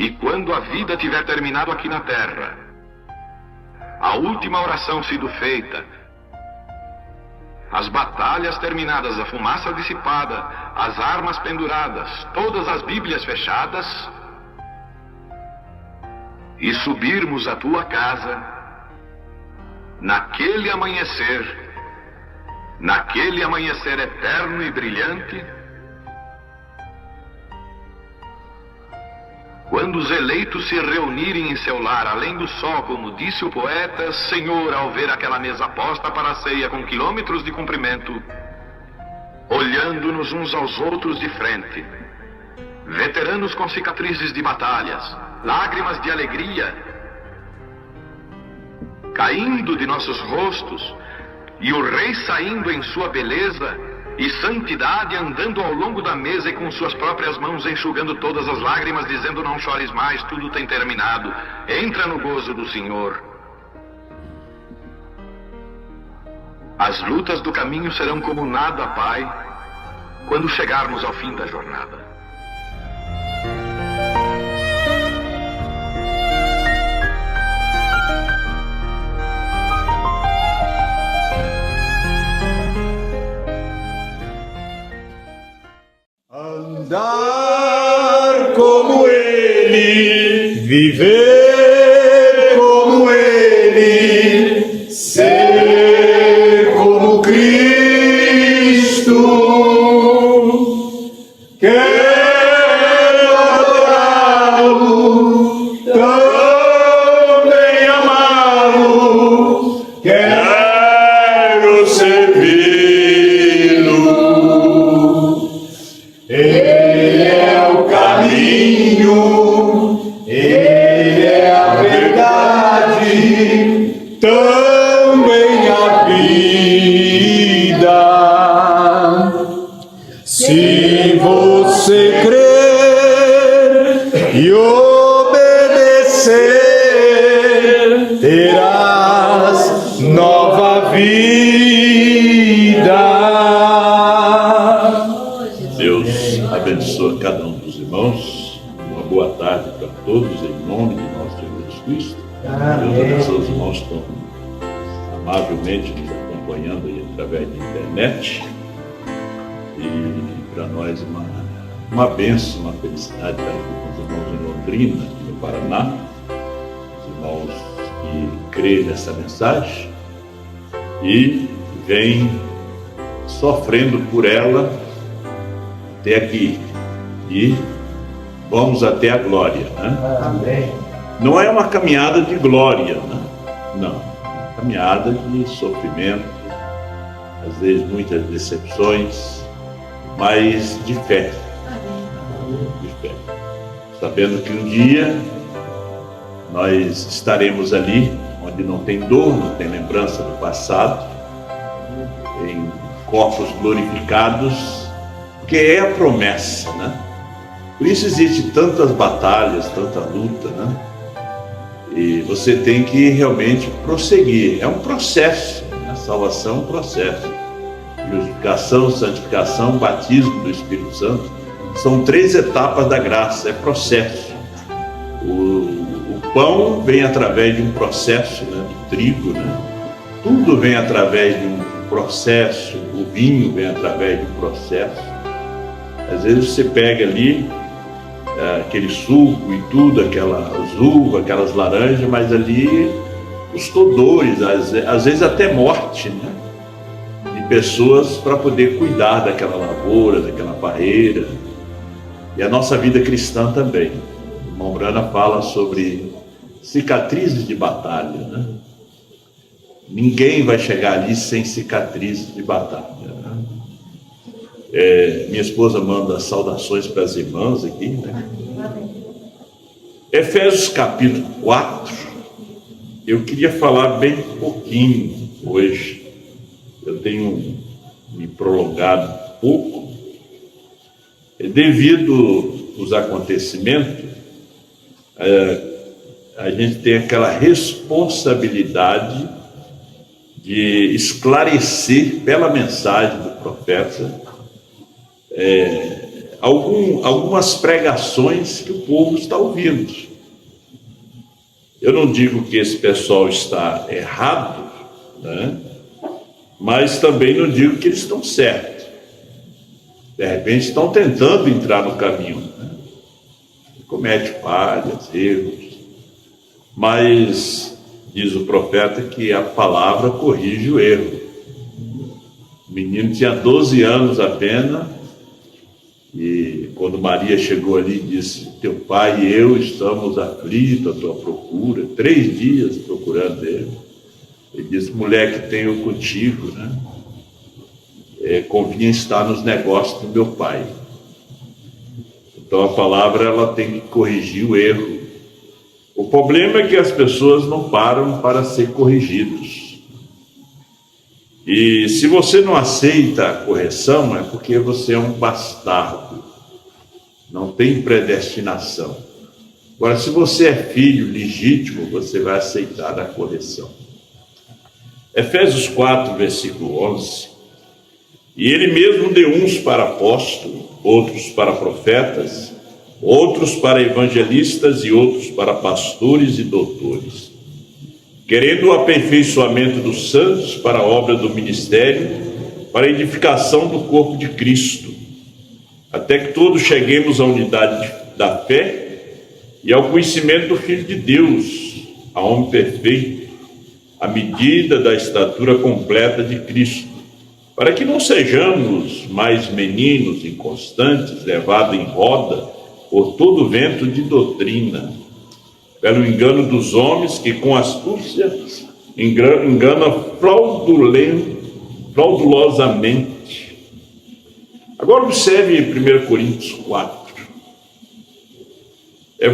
E quando a vida tiver terminado aqui na terra, a última oração sido feita, as batalhas terminadas, a fumaça dissipada, as armas penduradas, todas as Bíblias fechadas, e subirmos à tua casa, naquele amanhecer eterno e brilhante, quando os eleitos se reunirem em seu lar, além do sol, como disse o poeta, Senhor, ao ver aquela mesa posta para a ceia com quilômetros de comprimento, olhando-nos uns aos outros de frente, veteranos com cicatrizes de batalhas, lágrimas de alegria caindo de nossos rostos, e o rei saindo em sua beleza e santidade, andando ao longo da mesa e com suas próprias mãos enxugando todas as lágrimas, dizendo: não chores mais, tudo tem terminado, entra no gozo do Senhor. As lutas do caminho serão como nada, Pai, quando chegarmos ao fim da jornada. Andar como Ele, viver como Ele, ser como Cristo. Quero adorá-lo, também amá-lo, quero servi-lo. Ele é o caminho, Ele é a verdade, também a vida. Se você crer e obedecer, terás nova vida. Abençoa cada um dos irmãos. Uma boa tarde para todos, em nome de nosso Senhor Jesus Cristo. Deus abençoe os irmãos que estão amavelmente nos acompanhando aí através da internet. E para nós uma bênção, uma felicidade estar aqui com os irmãos em Londrina, aqui no Paraná. Os irmãos que creem nessa mensagem e vêm sofrendo por ela até aqui, e vamos até a glória, né? Amém. Não é uma caminhada de glória, né? Não, é uma caminhada de sofrimento, às vezes muitas decepções, mas de fé. De fé. Sabendo que um dia nós estaremos ali, onde não tem dor, não tem lembrança do passado, em corpos glorificados, que é a promessa, né? Por isso existe tantas batalhas, tanta luta, né? E você tem que realmente prosseguir. É um processo, né? A salvação é um processo. Justificação, santificação, batismo do Espírito Santo. São 3 etapas da graça, é processo. O pão vem através de um processo, né? Do trigo, né? Tudo vem através de um processo. O vinho vem através de um processo. Às vezes você pega ali aquele suco e tudo, aquelas uvas, aquelas laranjas, mas ali custou dores, às vezes até morte, né? De pessoas para poder cuidar daquela lavoura, daquela parreira. E a nossa vida cristã também. O irmão Brana fala sobre cicatrizes de batalha, né? Ninguém vai chegar ali sem cicatrizes de batalha, né? Minha esposa manda saudações para as irmãs aqui, né? Efésios capítulo 4, eu queria falar bem pouquinho hoje. Eu tenho me prolongado um pouco, devido aos acontecimentos. A gente tem aquela responsabilidade de esclarecer pela mensagem do profeta algumas pregações que o povo está ouvindo. Eu não digo que esse pessoal está errado, né? Mas também não digo que eles estão certos. De repente estão tentando entrar no caminho, né? Comete falhas, erros, mas diz o profeta que a palavra corrige o erro. O menino tinha 12 anos apenas, e quando Maria chegou ali e disse: teu pai e eu estamos aflitos à tua procura, 3 dias procurando ele. Ele disse: mulher, que tenho contigo, né? Convinha estar nos negócios do meu pai. Então a palavra, ela tem que corrigir o erro. O problema é que as pessoas não param para ser corrigidos. E se você não aceita a correção, é porque você é um bastardo. Não tem predestinação. Agora, se você é filho legítimo, você vai aceitar a correção. Efésios 4, versículo 11. E ele mesmo deu uns para apóstolos, outros para profetas, outros para evangelistas e outros para pastores e doutores, querendo o aperfeiçoamento dos santos para a obra do ministério, para a edificação do corpo de Cristo, até que todos cheguemos à unidade da fé e ao conhecimento do Filho de Deus, a homem perfeito, à medida da estatura completa de Cristo, para que não sejamos mais meninos inconstantes, levados em roda por todo vento de doutrina, pelo engano dos homens que com astúcia engana fraudulosamente. Agora observe 1 Coríntios 4.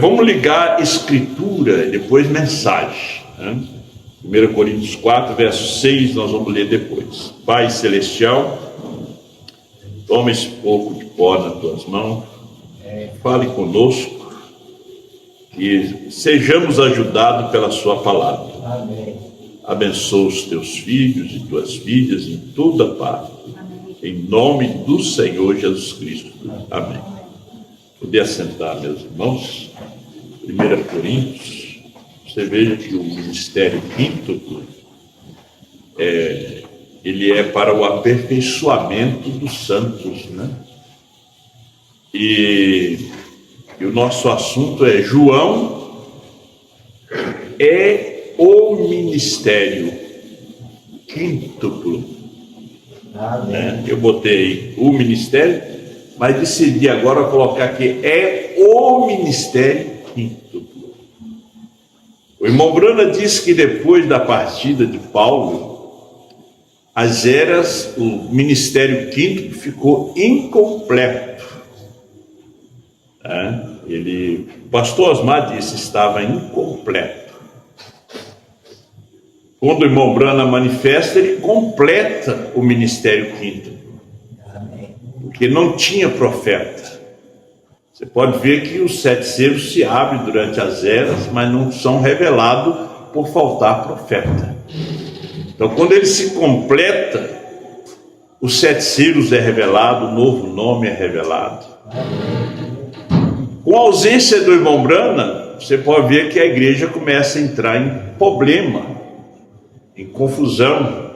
Vamos ligar escritura e depois mensagem, né? 1 Coríntios 4, verso 6, nós vamos ler depois. Pai Celestial, toma esse pouco de pó nas tuas mãos, fale conosco, que sejamos ajudados pela sua palavra. Amém. Abençoa os teus filhos e tuas filhas em toda parte. Em nome do Senhor Jesus Cristo. Amém. Poder assentar, meus irmãos. 1 Coríntios. Você veja que o ministério quíntuplo ele é para o aperfeiçoamento dos santos, né? E o nosso assunto é: João é o ministério quíntuplo. Né? Eu botei o ministério, mas decidi agora colocar que é o ministério quíntuplo. O irmão Brana diz que depois da partida de Paulo, o ministério quíntuplo ficou incompleto. O pastor Osmar disse que estava incompleto. Quando o irmão Brana manifesta, ele completa o ministério quíntuplo, porque não tinha profeta. Você pode ver que os 7 selos se abrem durante as eras, mas não são revelados por faltar profeta. Então, quando ele se completa, os 7 selos é revelado, o novo nome é revelado. Com a ausência do irmão Brana, você pode ver que a igreja começa a entrar em problema, em confusão,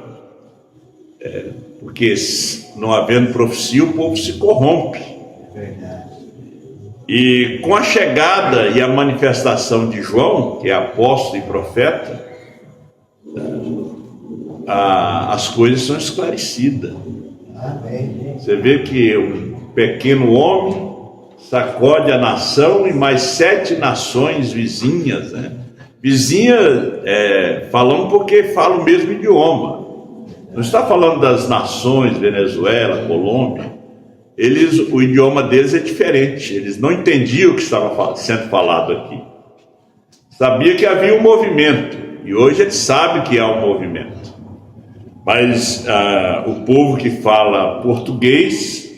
porque não havendo profecia, o povo se corrompe. E com a chegada e a manifestação de João, que é apóstolo e profeta, as coisas são esclarecidas. Você vê que um pequeno homem sacode a nação e mais 7 nações vizinhas, né? Vizinhas, falando porque falam o mesmo idioma. Não está falando das nações, Venezuela, Colômbia. O idioma deles é diferente. Eles não entendiam o que estava sendo falado aqui. Sabia que havia um movimento, e hoje eles sabem que há um movimento. Mas o povo que fala português,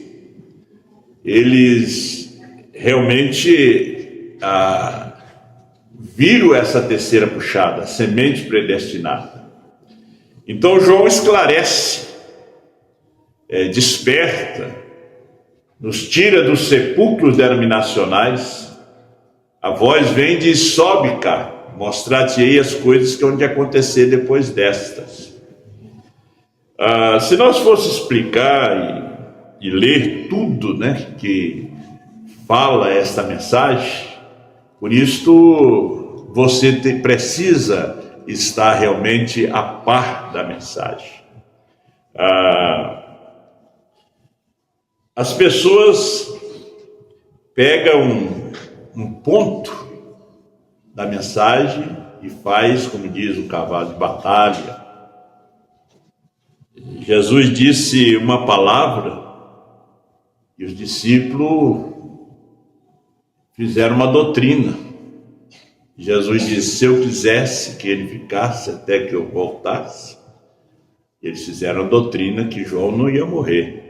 eles realmente viram essa terceira puxada, a semente predestinada. Então João esclarece, desperta, nos tira dos sepulcros denominacionais. A voz vem e diz: sobe cá, mostrar-te-ei as coisas que hão de acontecer depois destas. Se nós fosse explicar e ler tudo, né, que fala esta mensagem, por isso você precisa estar realmente a par da mensagem. As pessoas pegam um ponto da mensagem e faz, como diz o cavalo de batalha. Jesus disse uma palavra e os discípulos fizeram uma doutrina. Jesus disse: se eu quisesse que ele ficasse até que eu voltasse, eles fizeram a doutrina que João não ia morrer.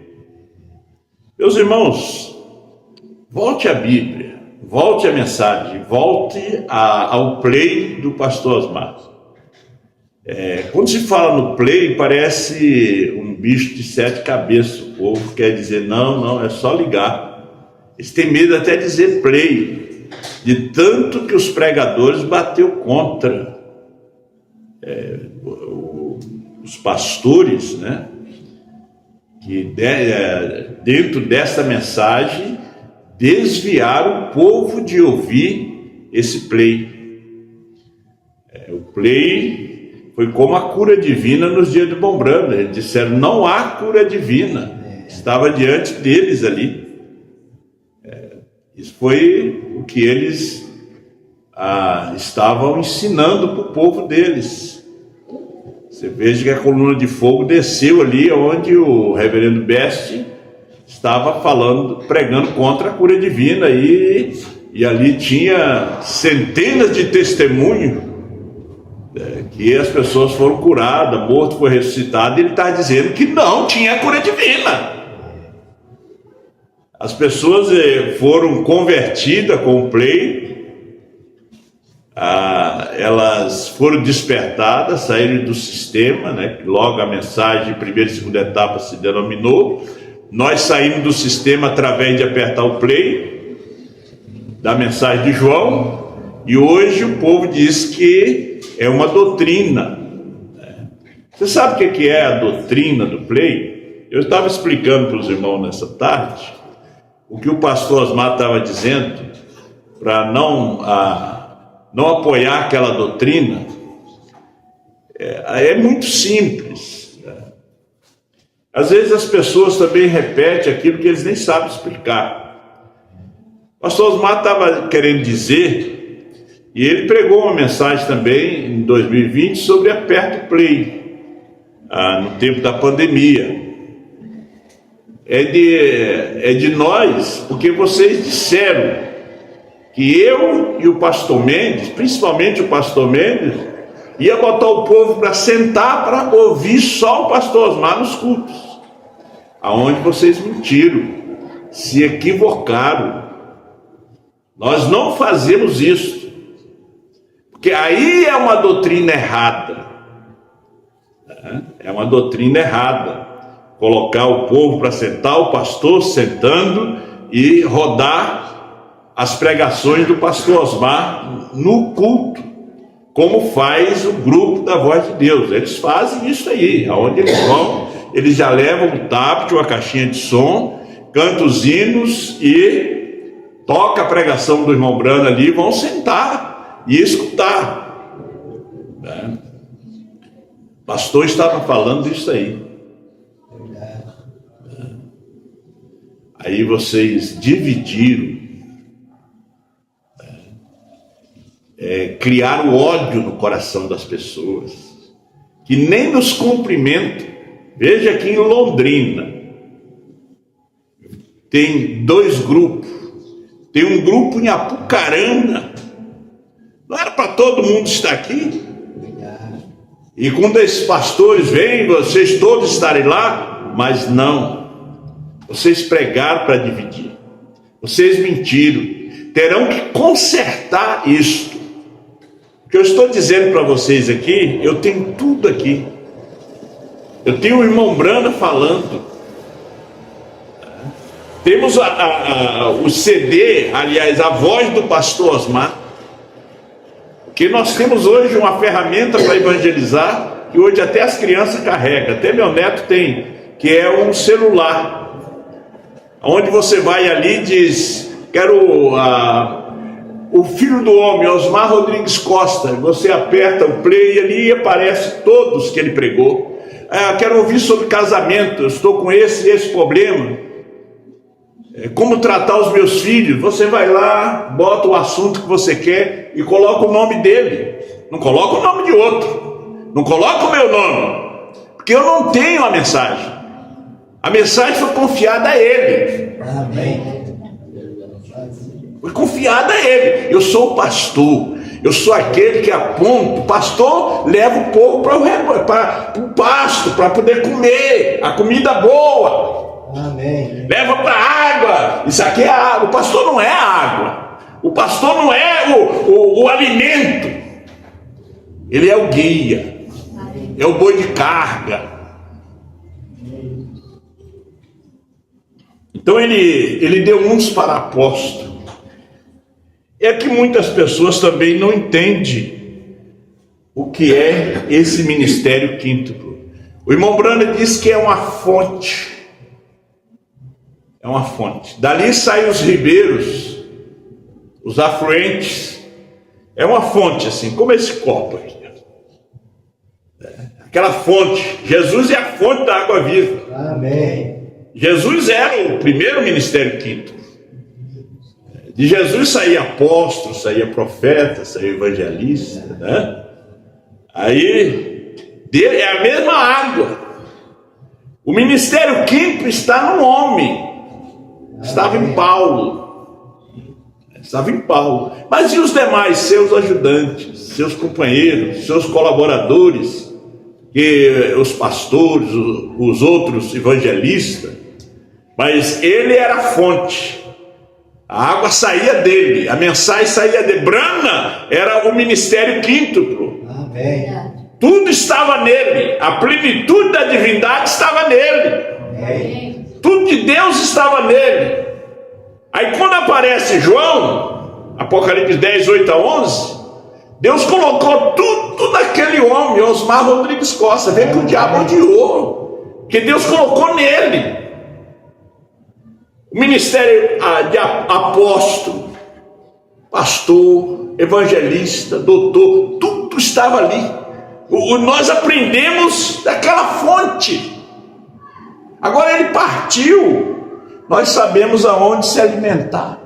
Meus irmãos, volte à Bíblia, volte à mensagem, volte ao play do pastor Osmar. Quando se fala no play, parece um bicho de 7 cabeças. O povo quer dizer: não, é só ligar. Eles têm medo até de dizer play, de tanto que os pregadores bateu contra os pastores, né? Que dentro desta mensagem desviaram o povo de ouvir esse play. O play foi como a cura divina nos dias de Bombrando. Eles disseram: não há cura divina. Estava diante deles ali. Isso foi o que eles estavam ensinando para o povo deles. Você veja que a coluna de fogo desceu ali onde o reverendo Best estava pregando contra a cura divina, e ali tinha centenas de testemunhos que as pessoas foram curadas, morto foi ressuscitado, e ele está dizendo que não tinha cura divina. As pessoas foram convertidas com o play, elas foram despertadas, saíram do sistema, né? Logo a mensagem de primeira e segunda etapa se denominou. Nós saímos do sistema através de apertar o play da mensagem de João, e hoje o povo diz que é uma doutrina. Você sabe o que é a doutrina do play? Eu estava explicando para os irmãos nessa tarde o que o pastor Osmar estava dizendo para não apoiar aquela doutrina. É muito simples. Às vezes as pessoas também repetem aquilo que eles nem sabem explicar. O pastor Osmar estava querendo dizer, e ele pregou uma mensagem também em 2020 sobre aperto play, no tempo da pandemia. É de nós, porque vocês disseram que eu e o pastor Mendes, principalmente o pastor Mendes, ia botar o povo para sentar para ouvir só o pastor Osmar nos cultos. Aonde vocês mentiram, se equivocaram. Nós não fazemos isso, porque aí é uma doutrina errada. É uma doutrina errada. Colocar o povo para sentar, o pastor sentando e rodar as pregações do pastor Osmar no culto, como faz o grupo da Voz de Deus. Eles fazem isso aí, aonde eles vão, eles já levam um tablet, uma caixinha de som, cantam os hinos e toca a pregação do irmão Brando ali, vão sentar e escutar. O pastor estava falando disso aí. Aí vocês dividiram, criaram ódio no coração das pessoas, que nem nos cumprimentam. Veja aqui em Londrina, tem 2 grupos. Tem um grupo em Apucarana. Não era para todo mundo estar aqui? E quando esses pastores vêm, vocês todos estarem lá, mas não. Vocês pregaram para dividir. Vocês mentiram. Terão que consertar isso. O que eu estou dizendo para vocês aqui, eu tenho tudo aqui. Eu tenho o irmão Branda falando. Temos o CD, aliás, a voz do pastor Osmar, que nós temos hoje uma ferramenta para evangelizar, que hoje até as crianças carregam, até meu neto tem, que é um celular, onde você vai ali e diz, quero o Filho do Homem, Osmar Rodrigues Costa, você aperta o play ali e aparece todos que ele pregou. Quero ouvir sobre casamento, eu estou com esse problema, como tratar os meus filhos. Você vai lá, bota o assunto que você quer e coloca o nome dele, não coloca o nome de outro, não coloca o meu nome, porque eu não tenho a mensagem foi confiada a ele. Amém. Foi confiada a ele. Eu sou o pastor, eu sou aquele que aponta. O pastor leva o povo para o pasto, para poder comer a comida boa. Amém. Leva para a água. Isso aqui é a água. O pastor não é a água. O pastor não é o alimento. Ele é o guia. É o boi de carga. Então ele deu uns para apóstolo. É que muitas pessoas também não entendem o que é esse ministério quíntuplo. O irmão Branda diz que é uma fonte. É uma fonte. Dali saem os ribeiros, os afluentes. É uma fonte assim, como esse copo aqui. Aquela fonte. Jesus é a fonte da água viva. Amém. Jesus era o primeiro ministério quíntuplo. De Jesus saía apóstolo, saía profeta, saía evangelista, né? Aí dele é a mesma água. O ministério quíntuplo está no homem. Estava em Paulo. Estava em Paulo. Mas e os demais, seus ajudantes, seus companheiros, seus colaboradores, e os pastores, os outros evangelistas? Mas ele era a fonte. A água saía dele, a mensagem saía de Brana, era o ministério quíntuplo. Amém. Tudo estava nele, a plenitude da divindade estava nele. Amém. Tudo de Deus estava nele. Aí quando aparece João, Apocalipse 10, 8 a 11, Deus colocou tudo naquele homem, Osmar Rodrigues Costa. Vê que o diabo odiou, que Deus colocou nele. O ministério de apóstolo, pastor, evangelista, doutor, tudo estava ali. Nós aprendemos daquela fonte. Agora ele partiu, nós sabemos aonde se alimentar.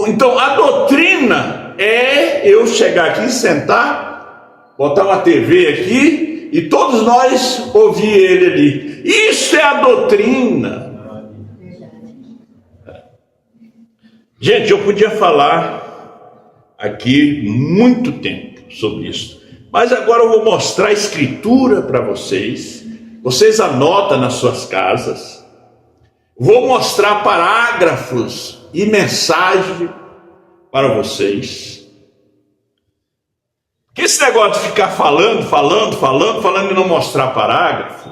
Então a doutrina é eu chegar aqui, sentar, botar uma TV aqui e todos nós ouvir ele ali. Isso é a doutrina. Gente, eu podia falar aqui muito tempo sobre isso, mas agora eu vou mostrar a escritura para vocês. Vocês anotam nas suas casas. Vou mostrar parágrafos e mensagem para vocês. Que esse negócio de ficar falando e não mostrar parágrafo,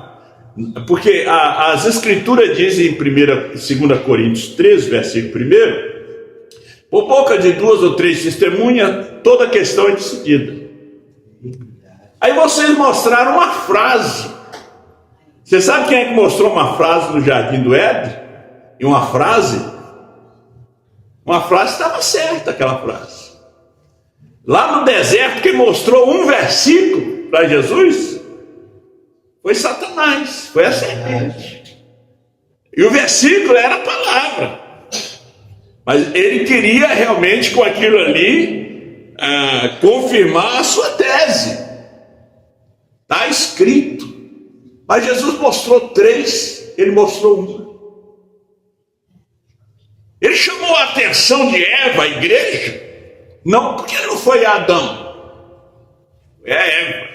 porque as escrituras dizem em 2 Coríntios 13, versículo 1, por boca de 2 ou 3 testemunhas, toda questão é decidida. Aí vocês mostraram uma frase. Você sabe quem é que mostrou uma frase no Jardim do Éden? E uma frase estava certa, aquela frase. Lá no deserto, quem mostrou um versículo para Jesus foi Satanás, foi a serpente. E o versículo era a palavra. Mas ele queria realmente com aquilo ali confirmar a sua tese. Está escrito. Mas Jesus mostrou 3, ele mostrou 1. Ele chamou a atenção de Eva, a igreja, não porque não foi Adão, é a Eva.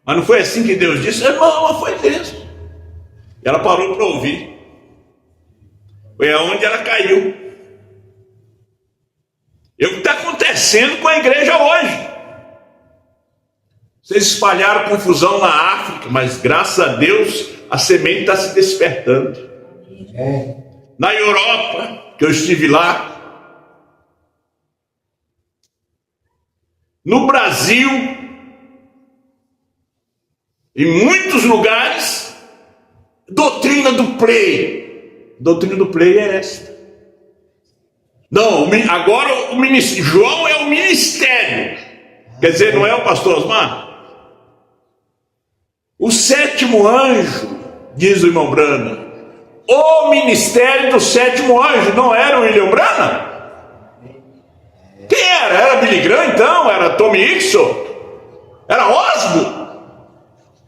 Mas não foi assim que Deus disse? Não, foi mesmo. E ela parou para ouvir. Foi aonde ela caiu. É o que está acontecendo com a igreja hoje. Vocês espalharam confusão na África, mas graças a Deus a semente está se despertando. na Europa, que eu estive lá, no Brasil, em muitos lugares, doutrina do play. Doutrina do play é esta. Não, agora João é o ministério. Quer dizer, não é o pastor Osmar? O sétimo anjo, diz o irmão Brana, o ministério do sétimo anjo, não era o William Brana? Quem era? Era Billy Graham então? Era Tommy Hickson? Era Osbo?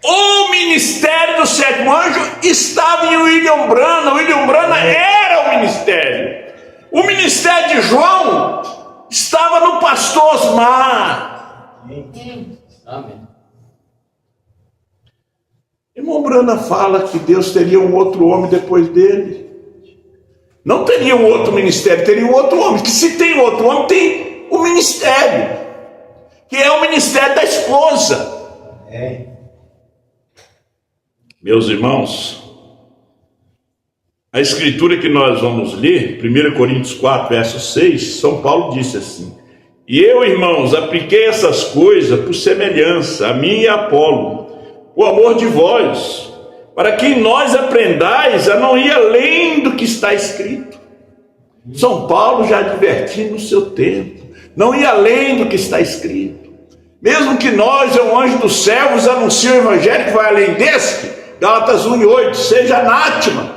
O ministério do sétimo anjo estava em William Brana. O William Brana era o ministério. O ministério de João estava no pastor Osmar. Amém. Irmão Brana fala que Deus teria um outro homem depois dele. Não teria um outro ministério, teria um outro homem. Que se tem outro homem, tem o ministério, que é o ministério da esposa. Meus irmãos, a escritura que nós vamos ler, 1 Coríntios 4, verso 6, São Paulo disse assim: e eu, irmãos, apliquei essas coisas por semelhança, a mim e a Apolo, o amor de vós, para que nós aprendais a não ir além do que está escrito. São Paulo já advertiu no seu tempo, não ir além do que está escrito. Mesmo que nós, um anjo dos céus, vos anuncie o evangelho que vai além desse, Gálatas 1:8, seja anátema.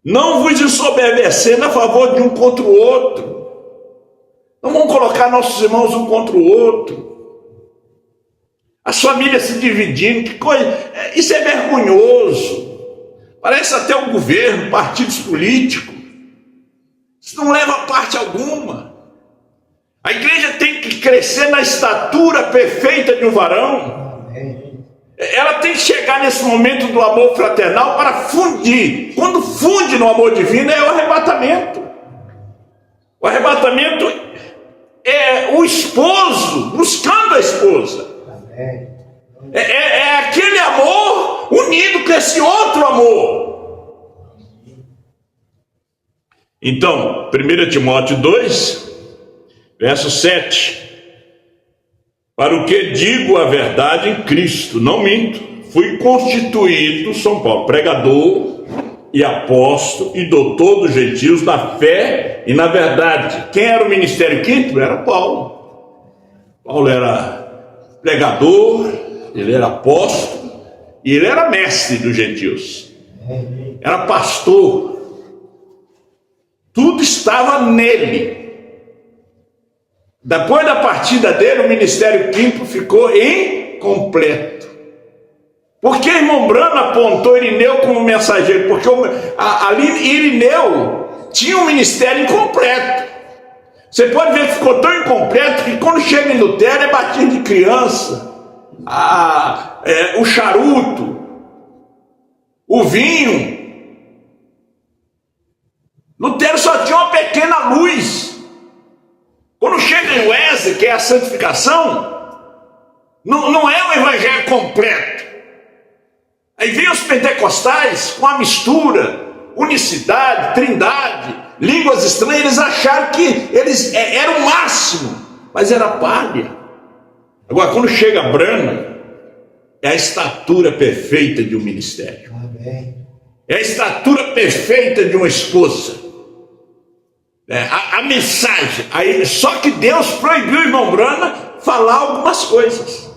Não vos ensoberbecendo a favor de um contra o outro. Não vamos colocar nossos irmãos um contra o outro. As famílias se dividindo, que coisa, isso é vergonhoso. Parece até o governo, partidos políticos. Isso não leva a parte alguma. A igreja tem que crescer na estatura perfeita de um varão. Ela tem que chegar nesse momento do amor fraternal para fundir. Quando funde no amor divino é o arrebatamento. O arrebatamento é o esposo buscando a esposa. É aquele amor unido com esse outro amor. Então, 1 Timóteo 2, verso 7. Para o que digo a verdade em Cristo, não minto. Fui constituído, São Paulo, pregador e apóstolo e doutor dos gentios na fé e na verdade. Quem era o ministério quinto? Era Paulo. Paulo era pregador, ele era apóstolo e ele era mestre dos gentios. Era pastor. Tudo estava nele. Depois da partida dele, o ministério quinto ficou incompleto. Por que irmão Brana apontou Irineu como mensageiro? Porque ali Irineu tinha um ministério incompleto. Você pode ver que ficou tão incompleto que quando chega em Lutero é batismo de criança, o charuto, o vinho. Lutero só tinha uma pequena luz. Quando chega em Wesley, que é a santificação, não é o evangelho completo. Aí vem os pentecostais com a mistura, unicidade, trindade, línguas estranhas. Eles acharam que eles eram o máximo, mas era palha. Agora, quando chega Brana, é a estatura perfeita de um ministério. É a estatura perfeita de uma esposa. A mensagem. Aí, só que Deus proibiu o irmão Brana falar algumas coisas.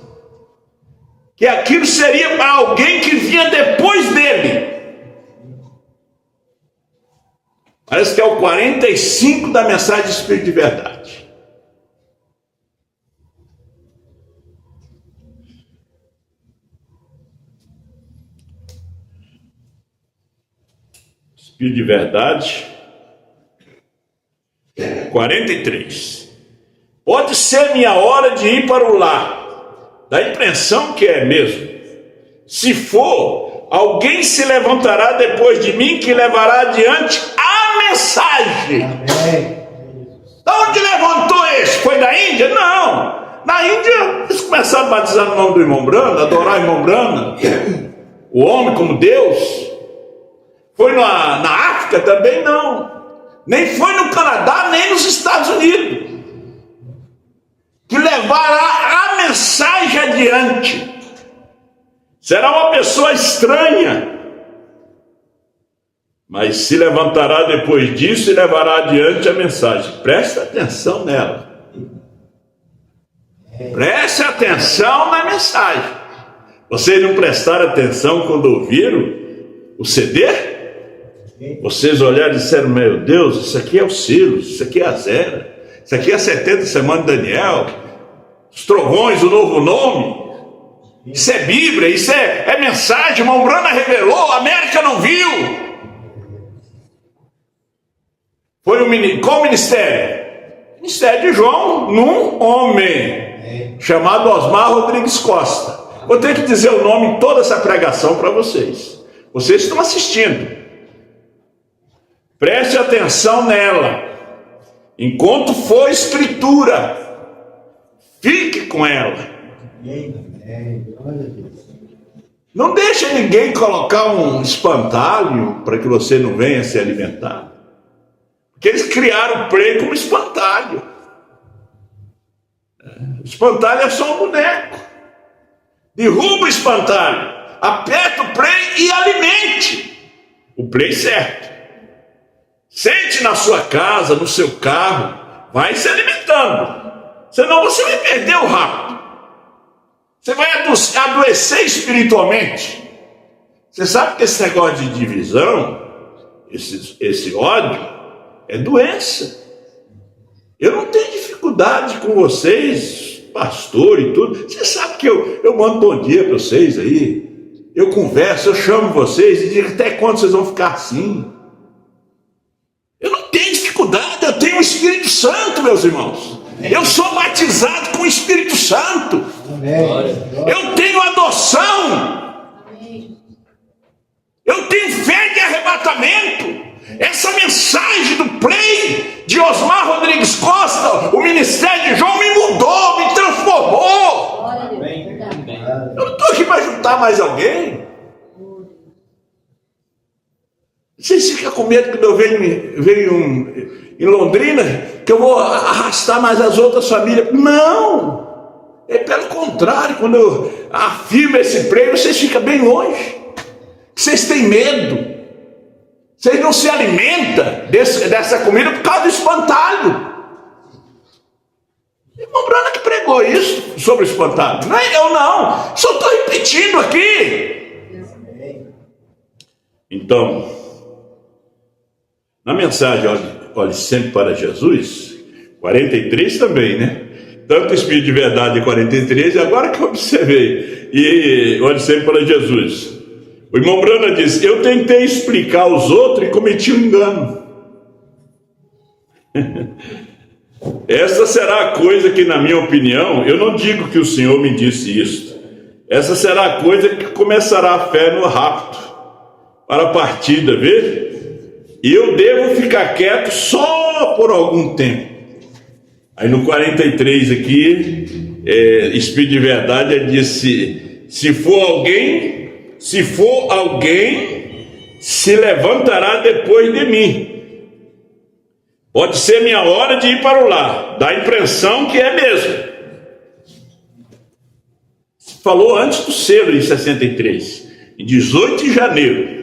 Que aquilo seria para alguém que vinha depois dele. Parece que é o 45 da mensagem do Espírito de Verdade. Espírito de Verdade 43. Pode ser minha hora de ir para o lar. Dá a impressão que é mesmo. Se for, alguém se levantará depois de mim que levará adiante a mensagem. Da onde levantou esse? Foi da Índia? Não. Na Índia, eles começaram a batizar no nome do irmão Brana, adorar o irmão Brana, o homem como Deus. Foi na África também não. Nem foi no Canadá, nem nos Estados Unidos. Que levará a mensagem adiante. Será uma pessoa estranha, mas se levantará depois disso e levará adiante a mensagem. Preste atenção nela. Preste atenção na mensagem. Vocês não prestaram atenção quando ouviram o CD? Vocês olharam e disseram: meu Deus, isso aqui é o Silos, isso aqui é a Zera, isso aqui é 70 semanas de Daniel, os trovões, o novo nome. Isso é Bíblia, isso é mensagem. Irmão Brana revelou, a América não viu. Foi qual ministério? Ministério de João num homem chamado Osmar Rodrigues Costa. Vou ter que dizer o nome em toda essa pregação para vocês. Vocês estão assistindo. Preste atenção nela. Enquanto for escritura, fique com ela. Não deixe ninguém colocar um espantalho para que você não venha se alimentar. Porque eles criaram o Play como espantalho. O espantalho é só um boneco. Derruba o espantalho, aperta o Play e alimente. O Play certo. Sente na sua casa, no seu carro, vai se alimentando. Senão você vai perder o rápido. Você vai adoecer espiritualmente. Você sabe que esse negócio de divisão, esse ódio, é doença. Eu não tenho dificuldade com vocês, pastor e tudo. Você sabe que eu mando bom dia para vocês aí. Eu converso, eu chamo vocês e digo até quando vocês vão ficar assim. Eu não tenho dificuldade, eu tenho o Espírito Santo, meus irmãos. Eu sou batizado com o Espírito Santo. Eu tenho adoção. Eu tenho fé de arrebatamento. Essa mensagem do Play de Osmar Rodrigues Costa, o ministério de João, me mudou, me transformou. Eu não estou aqui para juntar mais alguém. Vocês ficam com medo que eu venho em Londrina, que eu vou arrastar mais as outras famílias? Não! É pelo contrário, quando eu afirmo esse Play, vocês ficam bem longe. Vocês têm medo. Vocês não se alimentam dessa comida por causa do espantalho. Irmão Brana que pregou isso sobre o espantalho. Não é eu não. Só estou repetindo aqui. Então, na mensagem Olhe Sempre para Jesus, 43 também, né? Tanto o Espírito de Verdade 43, e agora que eu observei, e Olhe Sempre para Jesus. O irmão Brana diz: eu tentei explicar aos outros e cometi um engano. Essa será a coisa que, na minha opinião, eu não digo que o Senhor me disse isso. Essa será a coisa que começará a fé no rapto, para a partida, veja. E eu devo ficar quieto só por algum tempo. Aí no 43 aqui, Espírito de Verdade, ele disse: se for alguém, se levantará depois de mim. Pode ser minha hora de ir para o lar. Dá a impressão que é mesmo. Falou antes do selo em 63, em 18 de janeiro.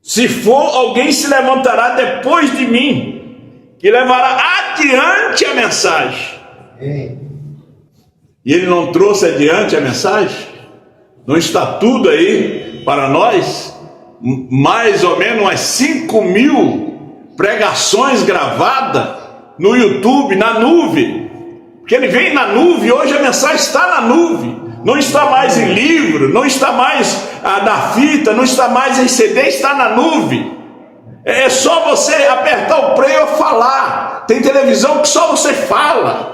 Se for alguém, se levantará depois de mim, que levará adiante a mensagem. E ele não trouxe adiante a mensagem? Não está tudo aí para nós? Mais ou menos umas 5.000 pregações gravadas no YouTube, na nuvem. Porque ele vem na nuvem, hoje a mensagem está na nuvem. Não está mais em livro, não está mais na fita, não está mais em CD, está na nuvem. É só você apertar o play ou falar. Tem televisão que só você fala.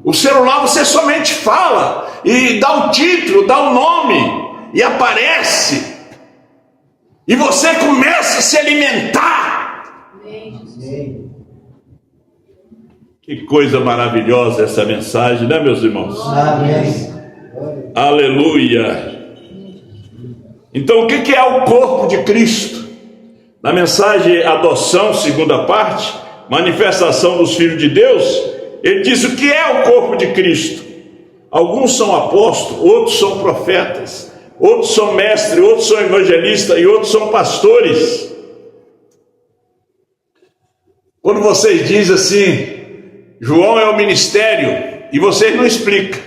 O celular você somente fala e dá o título, dá o nome e aparece. E você começa a se alimentar. Que coisa maravilhosa essa mensagem, né, meus irmãos? Amém. Aleluia. Então, o que é o corpo de Cristo? Na mensagem Adoção, segunda parte, manifestação dos filhos de Deus, ele diz o que é o corpo de Cristo. Alguns são apóstolos, outros são profetas, outros são mestres, outros são evangelistas e outros são pastores. Quando vocês dizem assim, João é o ministério, e vocês não explicam,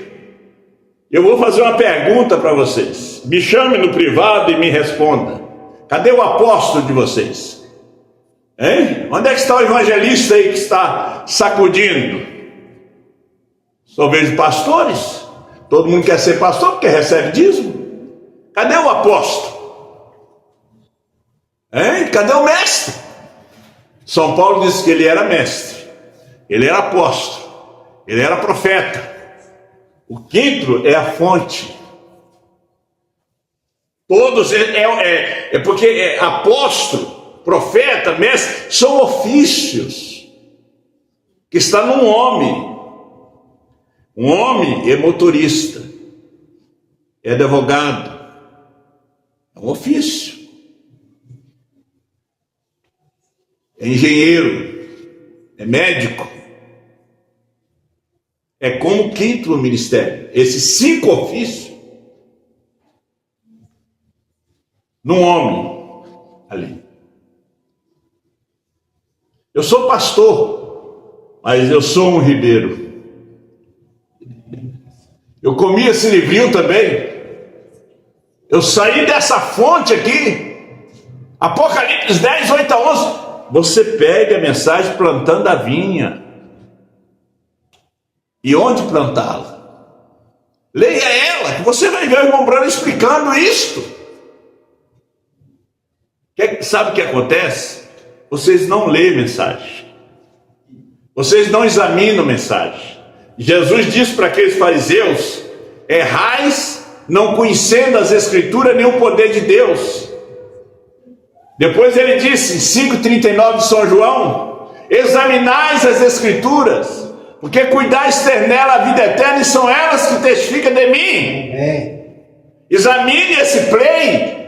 eu vou fazer uma pergunta para vocês. Me chame no privado e me responda. Cadê o apóstolo de vocês? Hein? Onde é que está o evangelista aí que está sacudindo? Só vejo pastores. Todo mundo quer ser pastor porque recebe dízimo. Cadê o apóstolo? Hein? Cadê o mestre? São Paulo disse que ele era mestre, ele era apóstolo, ele era profeta. O quinto é a fonte. Todos porque apóstolo, profeta, mestre, são ofícios que está num homem. Um homem é motorista, é advogado, é um ofício, é engenheiro, é médico. É como o quinto ministério, esses 5 ofícios num homem ali. Eu sou pastor, mas eu sou um ribeiro. Eu comi esse livrinho também. Eu saí dessa fonte aqui, Apocalipse 10, 8 a 11. Você pega a mensagem plantando a vinha. E onde plantá-la? Leia ela, que você vai ver o irmão Branham explicando isto. Sabe o que acontece? Vocês não leem mensagem. Vocês não examinam mensagem. Jesus disse para aqueles fariseus: errais, não conhecendo as escrituras nem o poder de Deus. Depois ele disse, em 5,39 de São João: examinais as escrituras, porque cuidais ter nela a vida eterna, e são elas que testificam de mim. Amém. Examine esse play.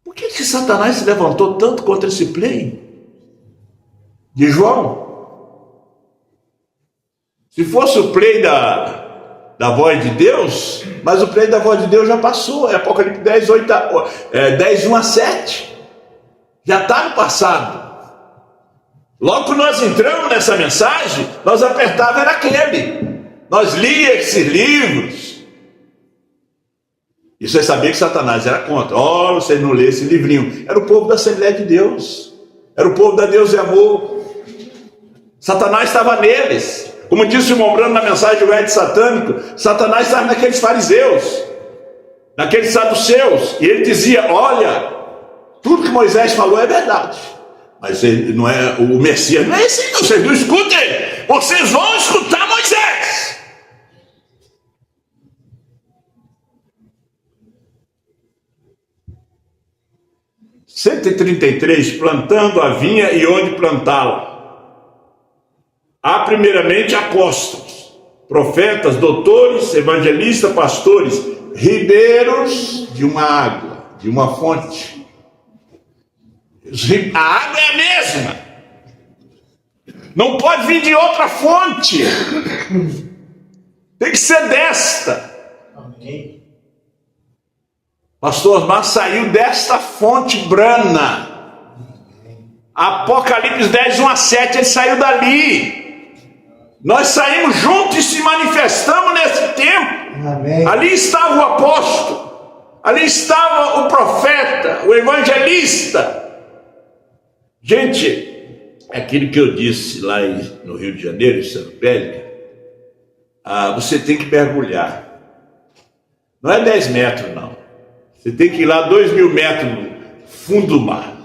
Por que Satanás se levantou tanto contra esse play de João? Se fosse o play da voz de Deus, mas o play da voz de Deus já passou, é Apocalipse 10, 1 a 7, já está no passado. Logo que nós entramos nessa mensagem, nós apertávamos naquele, nós líamos esses livros, e você sabia que Satanás era contra. Vocês não lêem esse livrinho. Era o povo da Assembleia de Deus, era o povo da Deus e Amor. Satanás estava neles. Como disse o irmão Branham na mensagem do Ed Satânico, Satanás estava naqueles fariseus, naqueles saduceus, e ele dizia: olha, tudo que Moisés falou é verdade, mas ele não é, o Messias não é esse, não. Vocês não escutem, vocês vão escutar Moisés. – 133, plantando a vinha e onde plantá-la. Há primeiramente apóstolos, profetas, doutores, evangelistas, pastores, ribeiros de uma água, de uma fonte. A água é a mesma, não pode vir de outra fonte, tem que ser desta. Amém. Pastor Osmar saiu desta fonte brana. Apocalipse 10, 1 a 7, ele saiu dali. Nós saímos juntos e se manifestamos nesse tempo. Amém. Ali estava o apóstolo, ali estava o profeta, o evangelista. Gente, aquilo que eu disse lá no Rio de Janeiro, em Santa Pélica, você tem que mergulhar. Não é 10 metros, não. Você tem que ir lá 2.000 metros no fundo do mar.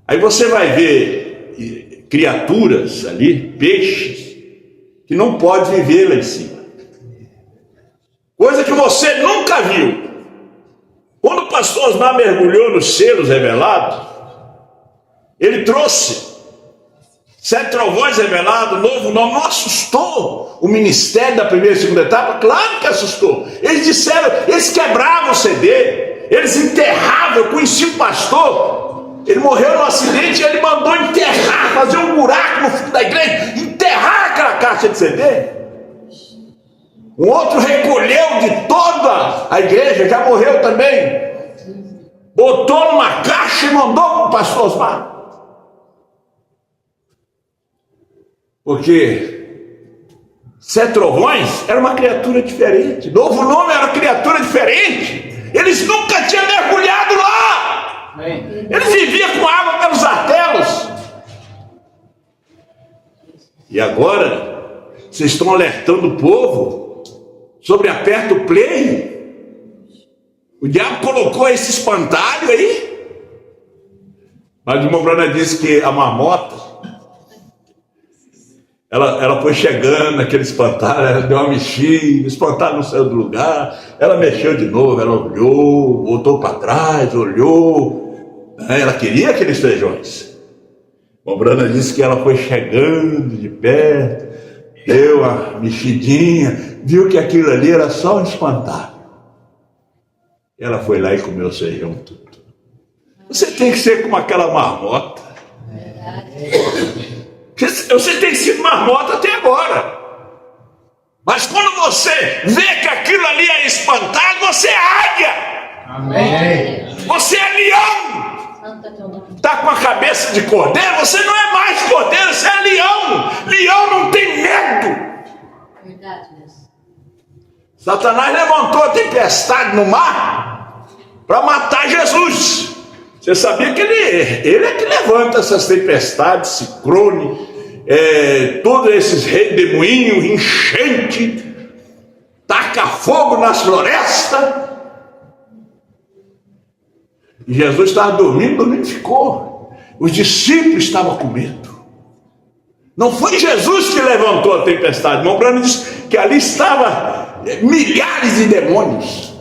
Aí você vai ver criaturas ali, peixes, que não pode viver lá em cima. Coisa que você nunca viu. Quando o pastor Osmar mergulhou nos selos revelados, ele trouxe 7 trovões revelados, novo nome, não assustou o ministério da primeira e segunda etapa? Claro que assustou. Eles disseram, eles quebravam o CD, eles enterravam. Eu conheci um pastor, ele morreu num acidente e ele mandou enterrar, fazer um buraco no fundo da igreja, enterrar aquela caixa de CD. Um outro recolheu de toda a igreja, já morreu também, botou numa caixa e mandou para o pastor Osmar. Porque 7 trovões era uma criatura diferente, novo nome era uma criatura diferente. Eles nunca tinham mergulhado lá. Eles viviam com água pelos artelos. E agora vocês estão alertando o povo sobre aperta o play. O diabo colocou esse espantalho aí. Mas o irmão Brana disse que a marmota, ela foi chegando naquele espantalho, ela deu uma mexida, o espantalho não saiu do lugar, ela mexeu de novo, ela olhou, voltou para trás, olhou, ela queria aqueles feijões. O Brana disse que ela foi chegando de perto, deu uma mexidinha, viu que aquilo ali era só um espantalho. Ela foi lá e comeu o feijão tudo. Você tem que ser como aquela marmota. Você tem sido marmota até agora. Mas quando você vê que aquilo ali é espantalho, você é águia. Amém. Você é leão. Está com a cabeça de cordeiro, você não é mais cordeiro, você é leão. Leão não tem medo. Verdade, Deus. Satanás levantou a tempestade no mar para matar Jesus. Você sabia que ele é que levanta essas tempestades, ciclone, todos esses redemoinhos, enchente, taca fogo nas florestas. E Jesus estava dormindo ficou. Os discípulos estavam com medo. Não foi Jesus que levantou a tempestade. O irmão Brano disse que ali estava milhares de demônios.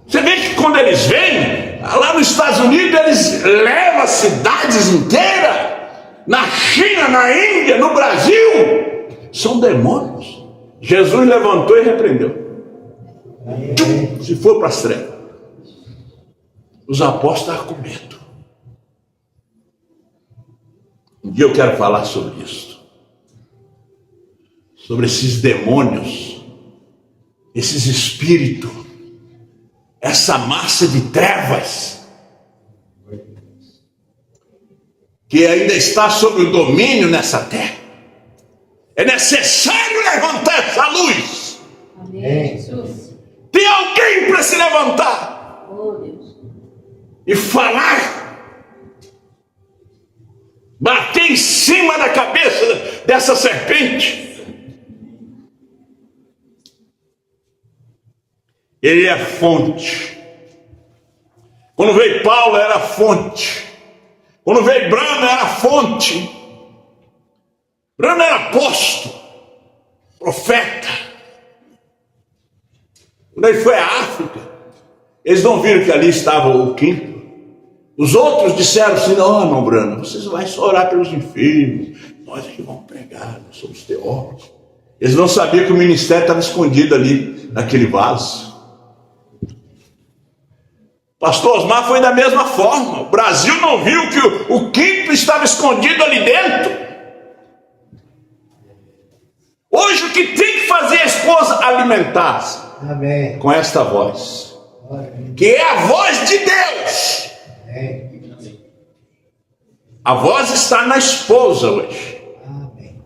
Você vê que quando eles vêm, lá nos Estados Unidos, eles levam cidades inteiras. Na China, na Índia, no Brasil, são demônios. Jesus levantou e repreendeu. Se for para as trevas. Os apóstolos estavam com medo. Um dia eu quero falar sobre isso. Sobre esses demônios, esses espíritos, essa massa de trevas que ainda está sob o domínio nessa terra. É necessário levantar essa luz. Amém, Jesus. Tem alguém para se levantar Deus. e falar, bater em cima da cabeça dessa serpente. Ele é fonte. Quando veio Paulo era fonte. Quando veio Brana era fonte. Brana era apóstolo, profeta. Quando ele foi à África, eles não viram que ali estava o quinto. Os outros disseram assim: não, irmão Brana, vocês não vão só orar pelos enfermos, nós é que vamos pregar, nós somos teólogos. Eles não sabiam que o ministério estava escondido ali naquele vaso. Pastor Osmar foi da mesma forma. O Brasil não viu que o quinto estava escondido ali dentro. Hoje o que tem que fazer a esposa? Alimentar-se. Amém. Com esta voz, que é a voz de Deus. Amém. A voz está na esposa hoje. Amém.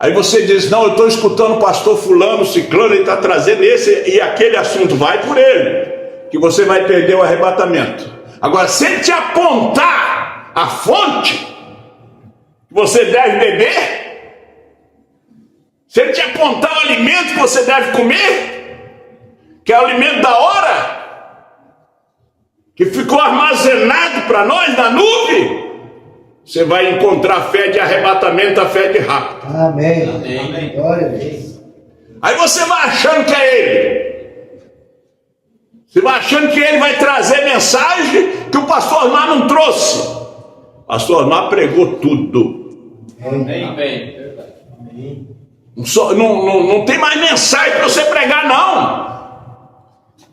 Aí você diz: não, eu estou escutando o pastor fulano, ciclano, ele está trazendo esse e aquele assunto. Vai por ele, que você vai perder o arrebatamento. Agora, se ele te apontar a fonte que você deve beber, se ele te apontar o alimento que você deve comer, que é o alimento da hora, que ficou armazenado para nós na nuvem, você vai encontrar a fé de arrebatamento, a fé de rapto. Amém. Amém. Glória a Deus. Aí você vai achando que é ele. Você vai achando que ele vai trazer mensagem que o pastor Osmar não trouxe. Pastor Osmar pregou tudo. Amém. Não tem mais mensagem para você pregar, não.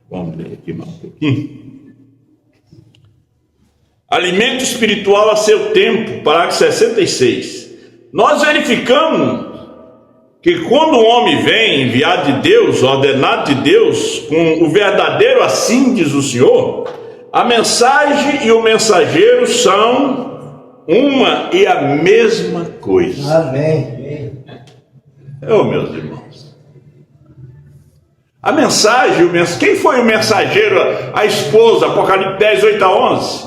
Vamos ler aqui mais um pouquinho. Alimento espiritual a seu tempo, parágrafo 66. Nós verificamos que quando o homem vem, enviado de Deus, ordenado de Deus, com o verdadeiro assim diz o Senhor, a mensagem e o mensageiro são uma e a mesma coisa. Amém. Meus irmãos. A mensagem, quem foi o mensageiro? A esposa, Apocalipse 10, 8 a 11.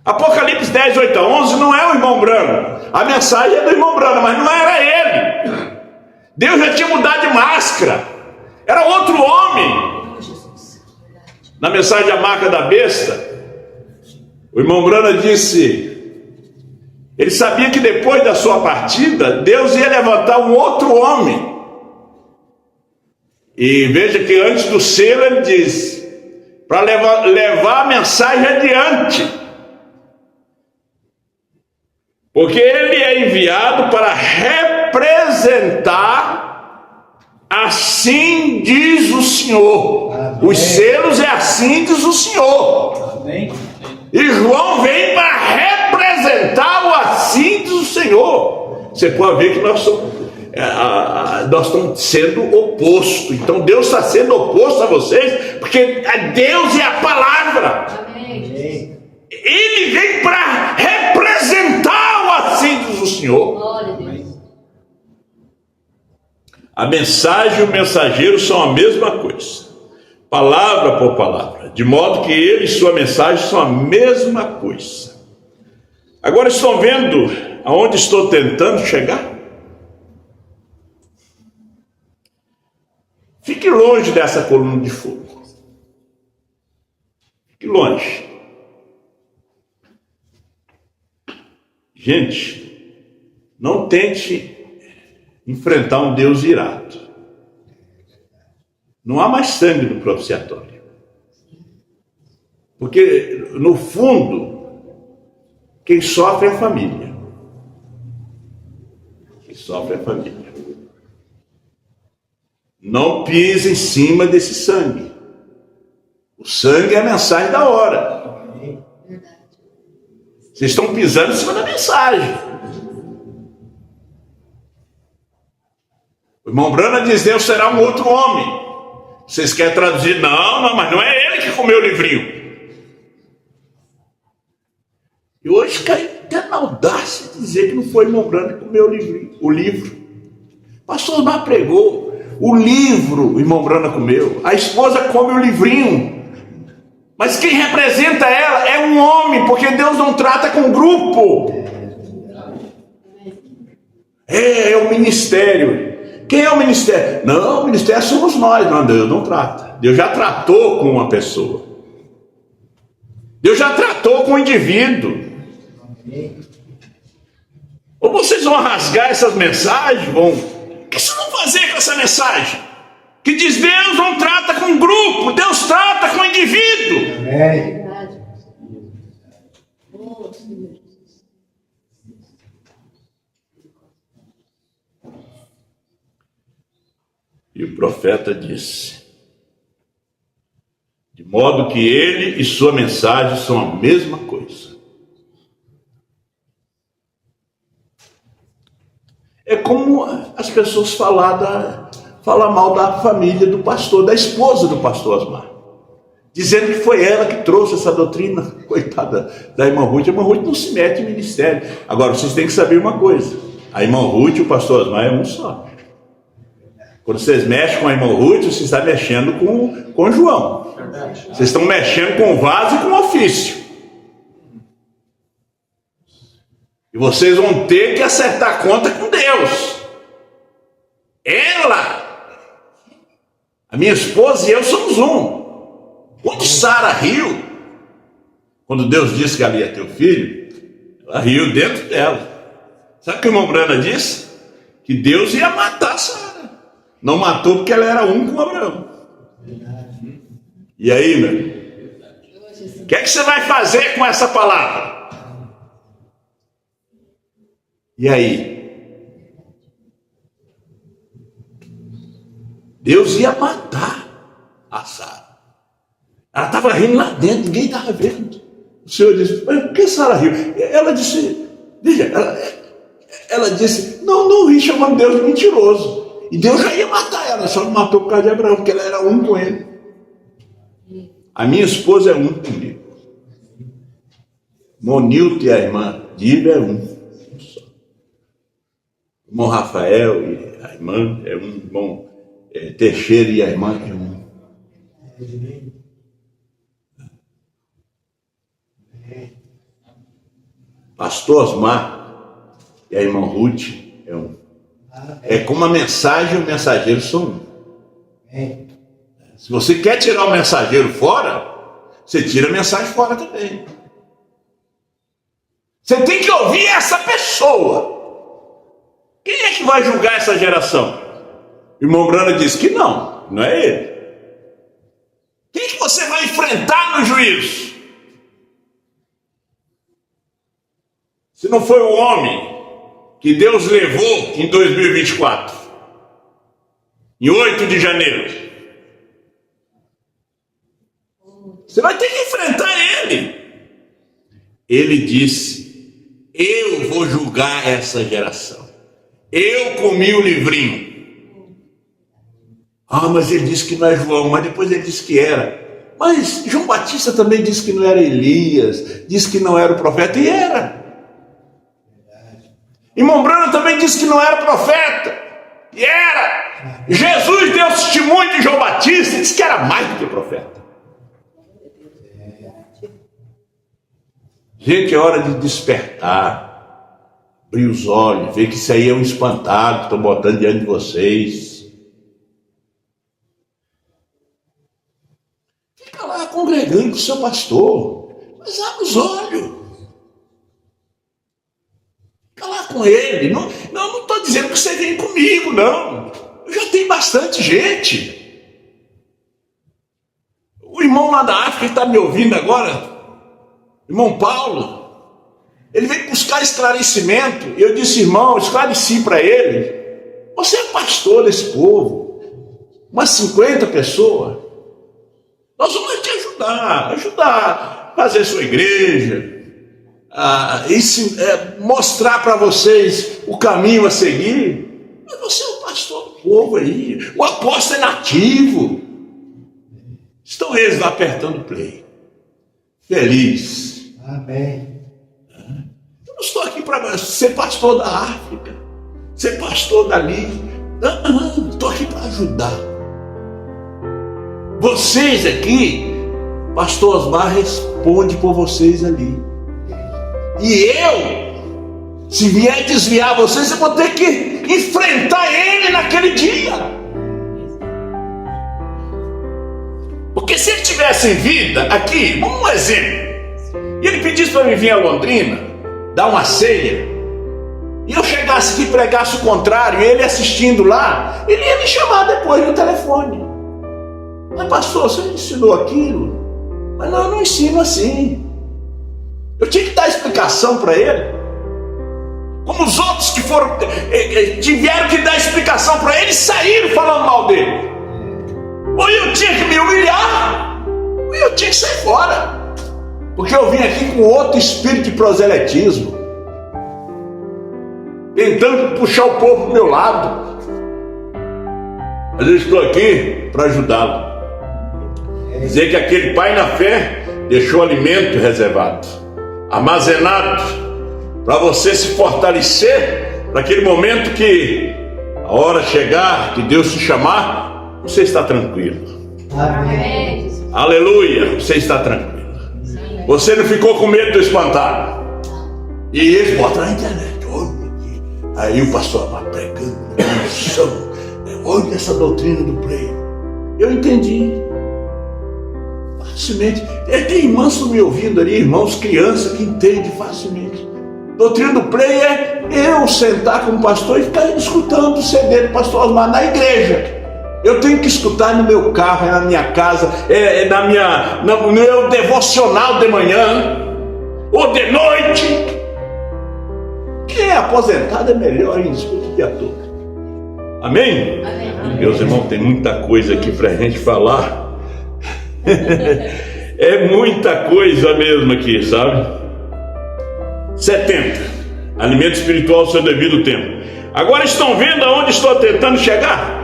Apocalipse 10, 8 a 11 não é o irmão Branham. A mensagem é do irmão Branham, mas não era ele. Deus já tinha mudado de máscara. Era outro homem. Na mensagem A Marca da Besta, o irmão Branham disse, ele sabia que depois da sua partida, Deus ia levantar um outro homem. E veja que antes do selo ele diz, para levar a mensagem adiante. Porque ele é enviado para representar, assim diz o Senhor. Amém. Os selos é assim diz o Senhor. Amém. E João vem para representar o assim diz o Senhor. Você pode ver que nós estamos sendo oposto. Então Deus está sendo oposto a vocês, porque Deus é a palavra. Amém. Ele vem para representar o assim diz o Senhor. Glória a Deus. A mensagem e o mensageiro são a mesma coisa, palavra por palavra, de modo que ele e sua mensagem são a mesma coisa. Agora estão vendo aonde estou tentando chegar? Fique longe dessa coluna de fogo. Fique longe. Gente, não tente enfrentar um Deus irado. Não há mais sangue no propiciatório. Porque, no fundo, quem sofre é a família. Quem sofre é a família. Não pise em cima desse sangue. O sangue é a mensagem da hora. Vocês estão pisando em cima da mensagem. O irmão Branham diz, Deus será um outro homem. Vocês querem traduzir? Não, mas não é ele que comeu o livrinho. E hoje cai até na audácia de dizer que não foi o irmão Branham que comeu o livro. O pastor Osmar pregou. O livro o irmão Branham comeu. A esposa come o livrinho. Mas quem representa ela é um homem, porque Deus não trata com grupo. É o ministério. Quem é o ministério? Não, o ministério somos nós. Não, Deus não trata. Deus já tratou com uma pessoa. Deus já tratou com um indivíduo. Ou vocês vão rasgar essas mensagens? O que vocês vão fazer com essa mensagem? Que diz, Deus não trata com grupo, Deus trata com indivíduo. Amém. E o profeta disse, de modo que ele e sua mensagem são a mesma coisa. É como as pessoas falar mal da família do pastor, da esposa do pastor Osmar, dizendo que foi ela que trouxe essa doutrina. Coitada da irmã Ruth. A irmã Ruth não se mete em ministério. Agora vocês têm que saber uma coisa, a irmã Ruth e o pastor Osmar é um só. Quando vocês mexem com a irmã Ruth, vocês estão mexendo com João. Vocês estão mexendo com o vaso e com o ofício. E vocês vão ter que acertar conta com Deus. Ela, a minha esposa e eu somos um. Quando Sara riu, quando Deus disse que ela ia ter o filho, ela riu dentro dela. Sabe o que o irmão Branham disse? Que Deus ia matar Sara. Não matou porque ela era um com Abraão. E aí, meu? que é que você vai fazer com essa palavra? E aí? Deus ia matar a Sara. Ela estava rindo lá dentro, ninguém estava vendo. O Senhor disse, mas por que Sara riu? Ela disse, veja, ela disse, não ri chamando Deus de mentiroso. E Deus já ia matar ela, só não matou por causa de Abraão, porque ela era um com ele. A minha esposa é um comigo. Monilton e a irmã Diva é um. O irmão Rafael e a irmã é um. O irmão Teixeira e a irmã é um. Pastor Osmar e a irmã Ruth é um. É como a mensagem e o mensageiro são um. Se você quer tirar o mensageiro fora, você tira a mensagem fora também. Você tem que ouvir essa pessoa. Quem é que vai julgar essa geração? O irmão Brana disse que não é ele. Quem é que você vai enfrentar no juízo? Se não foi o homem que Deus levou em 2024, em 8 de janeiro, você vai ter que enfrentar ele. Ele disse, eu vou julgar essa geração. Eu comi o livrinho. Mas ele disse que não é João, mas depois ele disse que era. Mas João Batista também disse que não era Elias, disse que não era o profeta, e era. Irmão Brana também disse que não era profeta, e era. Jesus deu testemunho de João Batista e disse que era mais do que profeta. Gente, é hora de despertar, abrir os olhos, ver que isso aí é um espantado que estão botando diante de vocês. Fica lá congregando com o seu pastor, mas abre os olhos. Fica lá com ele. Não estou dizendo que você vem comigo, não. Eu já tenho bastante gente. O irmão lá da África que está me ouvindo agora, irmão Paulo, ele veio buscar esclarecimento. Eu disse, irmão, esclareci para ele. Você é pastor desse povo, umas 50 pessoas. Nós vamos te ajudar a fazer sua igreja, mostrar para vocês o caminho a seguir. Mas você é o pastor do povo aí, o apóstolo é nativo. Estão eles lá apertando play, feliz. Amém. Eu não estou aqui para ser pastor da África, ser pastor dali. Estou aqui para ajudar. Vocês aqui, pastor Osmar responde por vocês ali. E eu, se vier desviar vocês, eu vou ter que enfrentar ele naquele dia. Porque se ele tivesse em vida aqui, um exemplo, e ele pedisse para mim vir a Londrina, dar uma ceia, e eu chegasse aqui e pregasse o contrário, e ele assistindo lá, ele ia me chamar depois no telefone. Mas pastor, você me ensinou aquilo? Mas não, eu não ensino assim. Eu tinha que dar explicação para ele. Como os outros que foram, tiveram que dar explicação para ele, saíram falando mal dele. Ou eu tinha que me humilhar, ou eu tinha que sair fora. Porque eu vim aqui com outro espírito de proselitismo, tentando puxar o povo para o meu lado. Mas eu estou aqui para ajudá-lo. Dizer que aquele pai na fé deixou alimento reservado, armazenado, para você se fortalecer para aquele momento que a hora chegar, que Deus te chamar, você está tranquilo. Amém. Aleluia, você está tranquilo. Você não ficou com medo do espantado. E eles botam na internet, olha aqui. Aí o pastor vai pregando, olha essa doutrina do play. Eu entendi. Facilmente. Tem irmãos me ouvindo ali, irmãos, crianças que entendem facilmente. Doutrina do play é eu sentar como pastor e ficar escutando o CD do pastor Osmar na igreja. Eu tenho que escutar no meu carro, na minha casa, no meu devocional de manhã ou de noite. Quem é aposentado é melhor em escuta o dia todo. Amém? Amém. Meus irmãos, tem muita coisa aqui para a gente falar. É muita coisa mesmo aqui, sabe? 70. Alimento espiritual ao seu devido tempo. Agora estão vendo aonde estou tentando chegar?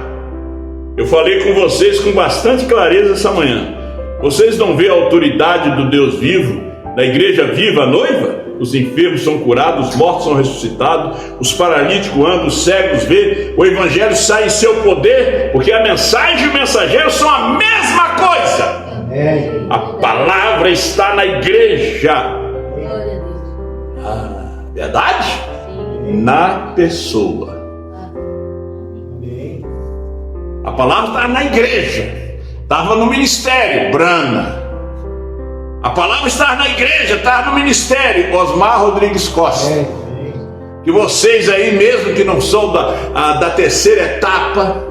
Eu falei com vocês com bastante clareza essa manhã. Vocês não vê a autoridade do Deus vivo, da igreja viva, a noiva? Os enfermos são curados, os mortos são ressuscitados, os paralíticos andam, os cegos vê, o evangelho sai em seu poder, porque a mensagem e o mensageiro são a mesma coisa. Amém. A palavra está na igreja. Glória a Deus. Verdade? Sim. Na pessoa. Amém. A palavra está na igreja. Estava no ministério, Brana. A palavra está na igreja, está no ministério, Osmar Rodrigues Costa. Amém. Que vocês aí, mesmo que não são da terceira etapa,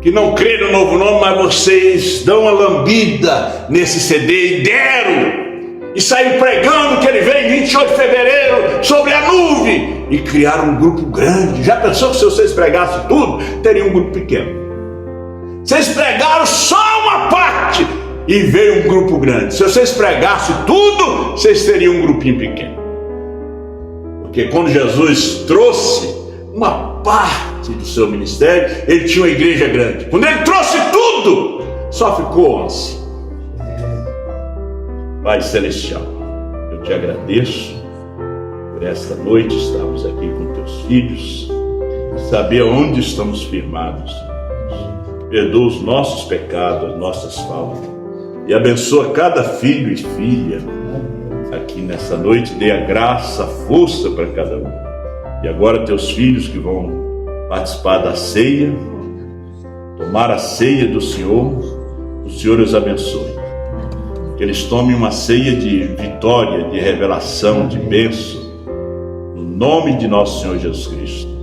que não creem no novo nome, mas vocês dão uma lambida nesse CD e deram. E saíram pregando que ele vem 28 de fevereiro sobre a nuvem. E criaram um grupo grande. Já pensou que se vocês pregassem tudo, teria um grupo pequeno? Vocês pregaram só uma parte e veio um grupo grande. Se vocês pregassem tudo, vocês teriam um grupinho pequeno. Porque quando Jesus trouxe uma parte do seu ministério, ele tinha uma igreja grande. Quando ele trouxe tudo, só ficou 11. Pai Celestial, eu te agradeço por esta noite estarmos aqui com teus filhos, saber onde estamos firmados. Perdoa os nossos pecados, as nossas faltas, e abençoa cada filho e filha aqui nessa noite. Dê a graça, a força para cada um. E agora teus filhos que vão participar da ceia, tomar a ceia do Senhor, o Senhor os abençoe. Que eles tomem uma ceia de vitória, de revelação, de bênção, no nome de nosso Senhor Jesus Cristo.